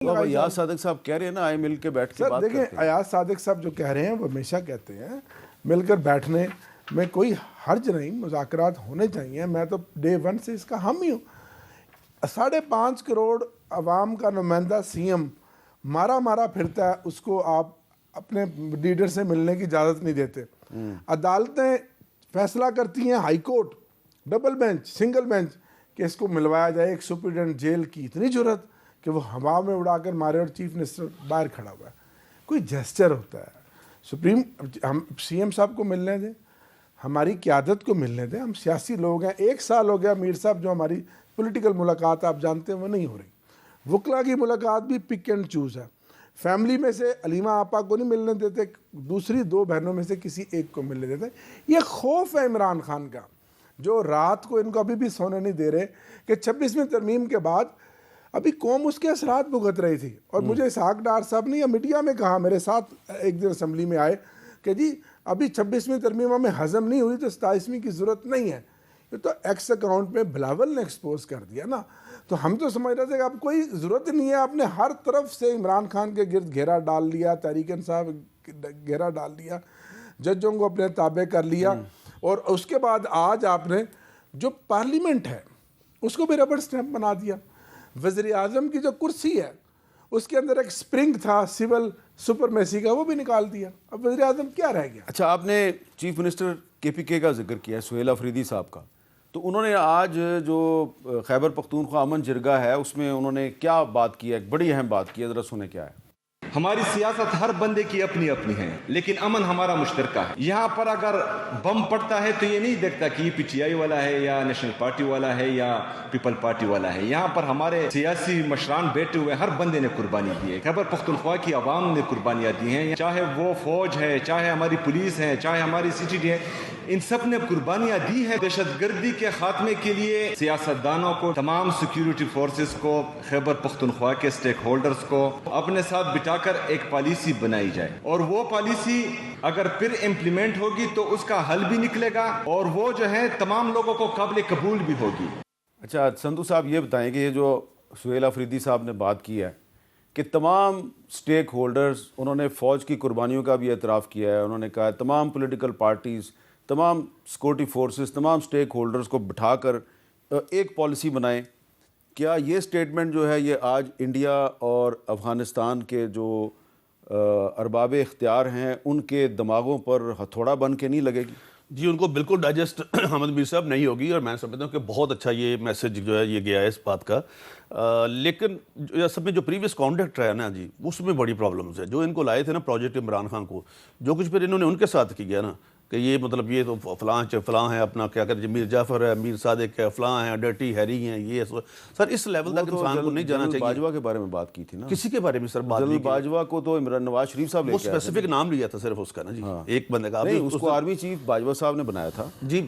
تو اب ایاز صادق صاحب کہہ رہے ہیں نا آئے مل کے بیٹھ کے بات کرتے ہیں. دیکھیں ایاز صادق صاحب جو کہہ رہے ہیں وہ ہمیشہ کہتے ہیں مل کر بیٹھنے میں کوئی حرج نہیں, مذاکرات ہونے چاہیے. میں تو ڈے ون سے اس کا ہم ہی ہوں. 5.5 کروڑ عوام کا نمائندہ سی ایم مارا پھرتا ہے, اس کو آپ اپنے لیڈر سے ملنے کی اجازت نہیں دیتے. عدالتیں فیصلہ کرتی ہیں, high court double bench single bench, کہ اس کو ملوایا جائے. ایک سپرنٹینڈنٹ جیل کی اتنی جرت کہ وہ ہوا میں اڑا کر مارے اور چیف منسٹر باہر کھڑا ہوا ہے. کوئی جیسچر ہوتا ہے. ہم سی ایم صاحب کو ملنے دیں, ہماری قیادت کو ملنے دیں. ہم سیاسی لوگ ہیں. 1 سال ہو گیا میر صاحب جو ہماری پولیٹیکل ملاقات آپ جانتے ہیں وہ نہیں ہو رہی. وکلا کی ملاقات بھی پک اینڈ چوز ہے. فیملی میں سے علیمہ آپا کو نہیں ملنے دیتے, دوسری 2 بہنوں میں سے کسی ایک کو ملنے دیتے. یہ خوف ہے عمران خان کا, جو رات کو ان کو ابھی بھی سونے نہیں دے رہے کہ 26ویں ترمیم کے بعد ابھی قوم اس کے اثرات بھگت رہی تھی. اور مجھے اسحاق ڈار صاحب نے یا میڈیا میں کہا, میرے ساتھ ایک دن اسمبلی میں آئے کہ جی ابھی 26ویں ترمیم ہمیں ہضم نہیں ہوئی تو 27ویں کی ضرورت نہیں ہے. یہ تو ایکس اکاؤنٹ میں بلاول نے ایکسپوز کر دیا نا. تو ہم تو سمجھ رہے تھے کہ اب کوئی ضرورت نہیں ہے. آپ نے ہر طرف سے عمران خان کے گرد گھیرا ڈال لیا, تحریک انصاف گھیرا ڈال دیا, ججوں کو اپنے تابع کر لیا. اور اس کے بعد آج آپ نے جو پارلیمنٹ ہے اس کو بھی ربڑ اسٹیمپ بنا دیا. وزیر اعظم کی جو کرسی ہے اس کے اندر ایک سپرنگ تھا سول سپرمیسی کا, وہ بھی نکال دیا. اب وزیر اعظم کیا رہ گیا؟ اچھا, آپ نے چیف منسٹر کے پی کے کا ذکر کیا, سہیل آفریدی صاحب کا. تو انہوں نے آج جو خیبر پختونخوا امن جرگہ ہے اس میں انہوں نے کیا بات کی ہے, ایک بڑی اہم بات کی ہے, ذرا سنیں کیا ہے. ہماری سیاست ہر بندے کی اپنی اپنی ہے, لیکن امن ہمارا مشترکہ ہے. یہاں پر اگر بم پڑتا ہے تو یہ نہیں دیکھتا کہ یہ پی ٹی آئی والا ہے یا نیشنل پارٹی والا ہے یا پیپل پارٹی والا ہے. یہاں پر ہمارے سیاسی مشران بیٹھے ہوئے, ہر بندے نے قربانی دی ہے. خیبر پختونخوا کی عوام نے قربانیاں دی ہیں, چاہے وہ فوج ہے, چاہے ہماری پولیس ہے, چاہے ہماری سی ٹی ڈی ہے, ان سب نے قربانیاں دی ہیں. دہشت گردی کے خاتمے کے لیے سیاستدانوں کو, تمام سیکیورٹی فورسز کو, خیبر پختونخوا کے سٹیک ہولڈرز کو اپنے ساتھ بٹا کر ایک پالیسی بنائی جائے, اور وہ پالیسی اگر پھر امپلیمنٹ ہوگی تو اس کا حل بھی نکلے گا, اور وہ جو ہے تمام لوگوں کو قابل قبول بھی ہوگی. اچھا سندھو صاحب, یہ بتائیں کہ یہ جو سہیل آفریدی صاحب نے بات کی ہے کہ تمام سٹیک ہولڈرز, انہوں نے فوج کی قربانیوں کا بھی اعتراف کیا ہے. انہوں نے کہا تمام پولیٹیکل پارٹیز, تمام سیکورٹی فورسز, تمام سٹیک ہولڈرز کو بٹھا کر ایک پالیسی بنائیں. کیا یہ سٹیٹمنٹ جو ہے یہ آج انڈیا اور افغانستان کے جو ارباب اختیار ہیں ان کے دماغوں پر ہتھوڑا بن کے نہیں لگے گی؟ جی, ان کو بالکل ڈائجسٹ حامد میر صاحب نہیں ہوگی, اور میں سمجھتا ہوں کہ بہت اچھا یہ میسج جو ہے یہ گیا ہے اس بات کا. لیکن سب میں جو پریویس کانٹیکٹ رہا نا جی, اس میں بڑی پرابلمز ہے. جو ان کو لائے تھے نا پروجیکٹ عمران خان کو, جو کچھ پھر انہوں نے ان کے ساتھ کیا نا کہ یہ مطلب یہ تو فلاں ہے, اپنا کیا کہتے ہیں میر جعفر ہے, میر صادق ہے, فلاں ہیں, ڈرٹی ہیری ہیں, یہ سر اس لیول تک انسان کو نہیں جانا چاہیے. باجوہ کے بارے میں بات کی تھی نا, کسی کے بارے میں سر بات نہیں. باجوہ کو تو عمران نواز شریف صاحب لے کے آئے تھے, اسپیسیفک نام لیا تھا صرف اس کا نا جی, ایک بندے کا. نہیں, اس کو آرمی چیف باجوہ صاحب نے بنایا تھا جی.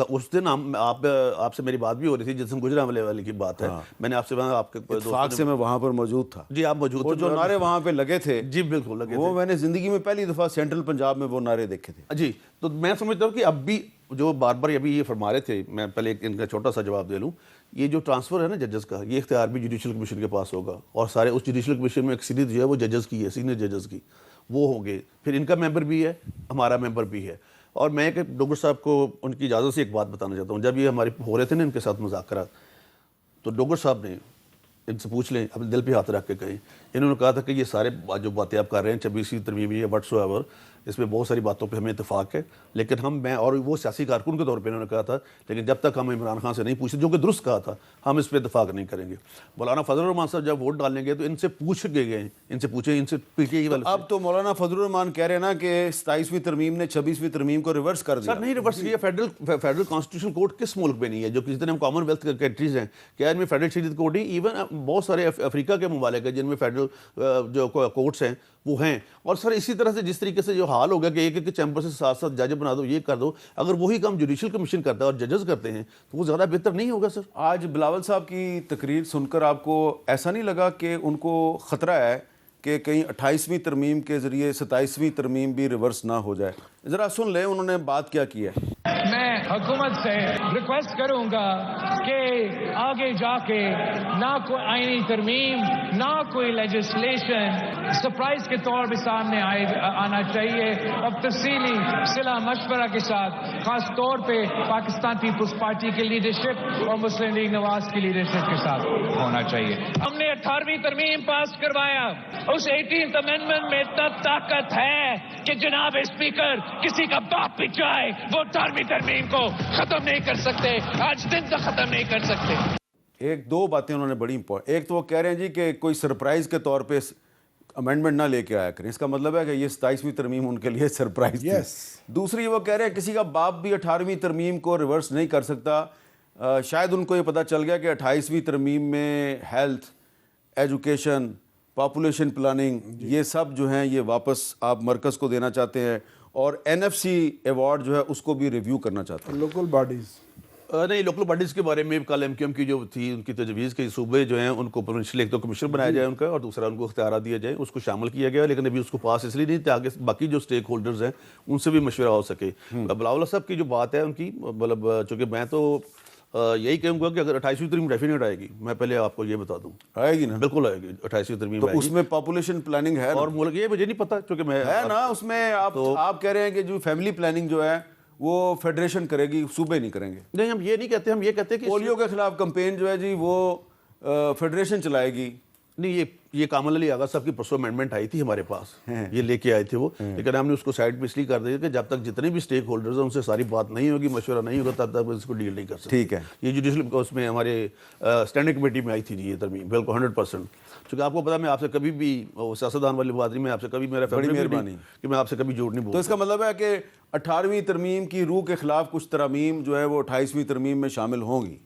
اس دن آپ سے میری بات بھی ہو رہی تھی جس دن گجرانوالے والی کی بات ہے. میں نے آپ سے آپ کے اتفاق سے میں وہاں پر موجود تھا. جی, آپ موجود تھے. جو نعرے وہاں پہ لگے تھے, جی بالکل لگے تھے, وہ میں نے زندگی میں پہلی دفعہ سینٹرل پنجاب میں وہ نعرے دیکھے تھے. جی, تو میں سمجھتا ہوں کہ اب بھی جو بار بار ابھی یہ فرما رہے تھے, میں پہلے ان کا چھوٹا سا جواب دے لوں. یہ جو ٹرانسفر ہے نا ججز کا, یہ اختیار بھی جوڈیشل کمیشن کے پاس ہوگا, اور سارے اس جوڈیشل کمیشن میں اکثریت جو ہے وہ ججز کی ہے, سینئر ججز کی, وہ ہوں گے. پھر ان کا ممبر بھی ہے, ہمارا ممبر بھی ہے. اور میں کہ ڈوگر صاحب کو ان کی اجازت سے ایک بات بتانا چاہتا ہوں. جب یہ ہمارے ہو رہے تھے نا ان کے ساتھ مذاکرات, تو ڈوگر صاحب نے ان سے پوچھ لیں, اپنے دل پہ ہاتھ رکھ کے کہیں, انہوں نے کہا تھا کہ یہ سارے جو باتیں آپ کر رہے ہیں 26ویں ترمیم یا وٹس ایور, اس میں بہت ساری باتوں پہ ہمیں اتفاق ہے, لیکن میں اور وہ سیاسی کارکن کے طور پہ انہوں نے کہا تھا, لیکن جب تک ہم عمران خان سے نہیں پوچھتے, جو کہ درست کہا تھا, ہم اس پہ اتفاق نہیں کریں گے. مولانا فضل الرحمان صاحب جب ووٹ ڈالنے گئے تو ان سے پوچھ گئے, ان سے پوچھے, ان سے پی ٹی آئی والے. اب تو مولانا فضل الرحمان کہہ رہے ہیں نا کہ 27ویں ترمیم نے 26ویں ترمیم کو ریورس کر دیا. سر نہیں ریورس کیا. فیڈرل کانسٹیٹیوشن کورٹ کس ملک میں نہیں ہے, جو کسی طرح ہم کامن ویلتھ کنٹریز ہیں, کیا ان میں فیڈرل شریعت کورٹ ہی, ایون بہت سارے افریقہ کے ممالک ہیں جن میں فیڈرل جو کورٹس ہیں وہ ہیں. اور سر اسی طرح سے جس طریقے سے جو حال ہو گیا کہ ایک ایک چیمبر سے ساتھ ساتھ جج بنا دو, یہ کر دو, اگر وہی کام جوڈیشل کمیشن کرتا ہے اور ججز کرتے ہیں تو وہ زیادہ بہتر نہیں ہوگا سر. آج بلاول صاحب کی تقریر سن کر آپ کو ایسا نہیں لگا کہ ان کو خطرہ ہے کہ کہیں 28ویں ترمیم کے ذریعے 27ویں ترمیم بھی ریورس نہ ہو جائے؟ ذرا سن لیں انہوں نے بات کیا کی ہے. میں حکومت سے ریکویسٹ کروں گا کہ آگے جا کے نہ کوئی آئینی ترمیم نہ کوئی لیجسلیشن سرپرائز کے طور پہ سامنے آنا چاہیے. اب تفصیلی صلاح مشورہ کے ساتھ خاص طور پہ پاکستان پیپلز پارٹی کی لیڈرشپ اور مسلم لیگ نواز کی لیڈرشپ کے ساتھ ہونا چاہیے. ہم نے 18ویں ترمیم پاس کروایا. اس 18th امینڈمنٹ میں اتنا طاقت ہے کہ جناب اسپیکر کسی کا باپ بھی چاہے وہ 18ویں ترمیم کو ختم نہیں کر سکتے, آج دن تک ختم نہیں کر سکتے. ایک دو باتیں انہوں نے بڑی امپورٹنٹ. ایک تو وہ کہہ رہے ہیں جی کہ کوئی سرپرائز کے طور پہ امینڈمنٹ نہ لے کے آیا کریں. اس کا مطلب ہے کہ یہ 27ویں ترمیم ان کے لیے سرپرائز تھی. دوسری وہ کہہ رہے ہیں کسی کا باپ بھی 18ویں ترمیم کو ریورس نہیں کر سکتا. شاید ان کو یہ پتہ چل گیا کہ 28ویں ترمیم میں ہیلتھ, ایجوکیشن, پاپولیشن پلاننگ یہ سب جو ہیں یہ واپس آپ مرکز کو دینا چاہتے ہیں, اور NFC ایوارڈ جو ہے اس کو بھی ریویو کرنا چاہتے ہیں. لوکل باڈیز نہیں, لوکل باڈیز کے بارے میں کل MQM کی جو تھی ان کی تجویز کہ صوبے جو ہیں ان کو پروونشل ایک تو کمیشن بنایا جائے ان کا, اور دوسرا ان کو اختیارات دیا جائے, اس کو شامل کیا گیا. لیکن ابھی اس کو پاس اس لیے نہیں تاکہ باقی جو اسٹیک ہولڈرز ہیں ان سے بھی مشورہ ہو سکے. بلاول صاحب کی جو بات ہے ان کی, مطلب چونکہ میں تو یہی کہوں گا کہ اگر 28ویں ترمیم ڈیفینیٹ آئے گی, میں پہلے آپ کو یہ بتا دوں آئے گی نا, بالکل آئے گی 28ویں ترمیم تو اس میں پاپولیشن پلاننگ ہے اور ملک, یہ مجھے نہیں پتا چونکہ میں ہے نا اس میں. آپ کہہ رہے ہیں کہ جو فیملی پلاننگ جو ہے وہ فیڈریشن کرے گی, صوبے نہیں کریں گے. نہیں, ہم یہ نہیں کہتے, ہم یہ کہتے ہیں کہ پولیو کے خلاف کمپین جو ہے جی وہ فیڈریشن چلائے گی. نہیں, یہ کامل علی آغا صاحب کی پرسو امینڈمنٹ آئی تھی ہمارے پاس, یہ لے کے آئے تھے وہ, لیکن ہم نے اس کو سائڈ پہ اس لیے کر دیا کہ جب تک جتنے بھی اسٹیک ہولڈرز ہیں ان سے ساری بات نہیں ہوگی, مشورہ نہیں ہوگا, تب تک اس کو ڈیل نہیں کر سکتے. ٹھیک ہے. یہ جوڈیشل اس میں ہمارے اسٹینڈنگ کمیٹی میں آئی تھی جی یہ ترمیم, بالکل 100%. چونکہ آپ کو پتا میں آپ سے کبھی بھی سیاستدان والی بات نہیں, میں آپ سے کبھی میرا بڑی مہربانی کہ میں آپ سے کبھی جھوٹ نہیں بولتا. تو اس کا مطلب ہے کہ 18ویں ترمیم کی روح کے خلاف کچھ ترامیم جو ہے وہ 28ویں ترمیم میں شامل ہوں گی.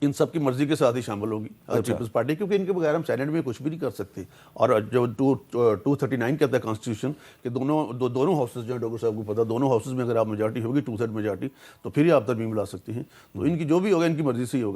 ان سب کی مرضی کے ساتھ ہی شامل ہوگی پیپلز پارٹی, کیونکہ ان کے بغیر ہم سینیٹ میں کچھ بھی نہیں کر سکتے. اور جو 239 کہتا ہے کانسٹیٹیوشن کہ دونوں ہاؤسز جو ہیں, ڈاکٹر صاحب کو پتا دونوں ہاؤسز میں اگر آپ میجارٹی ہوگی 2/3 میجارٹی, تو پھر ہی آپ ترمیم لا سکتے ہیں. تو ان کی جو بھی ہوگا ان کی مرضی سے ہی ہوگا.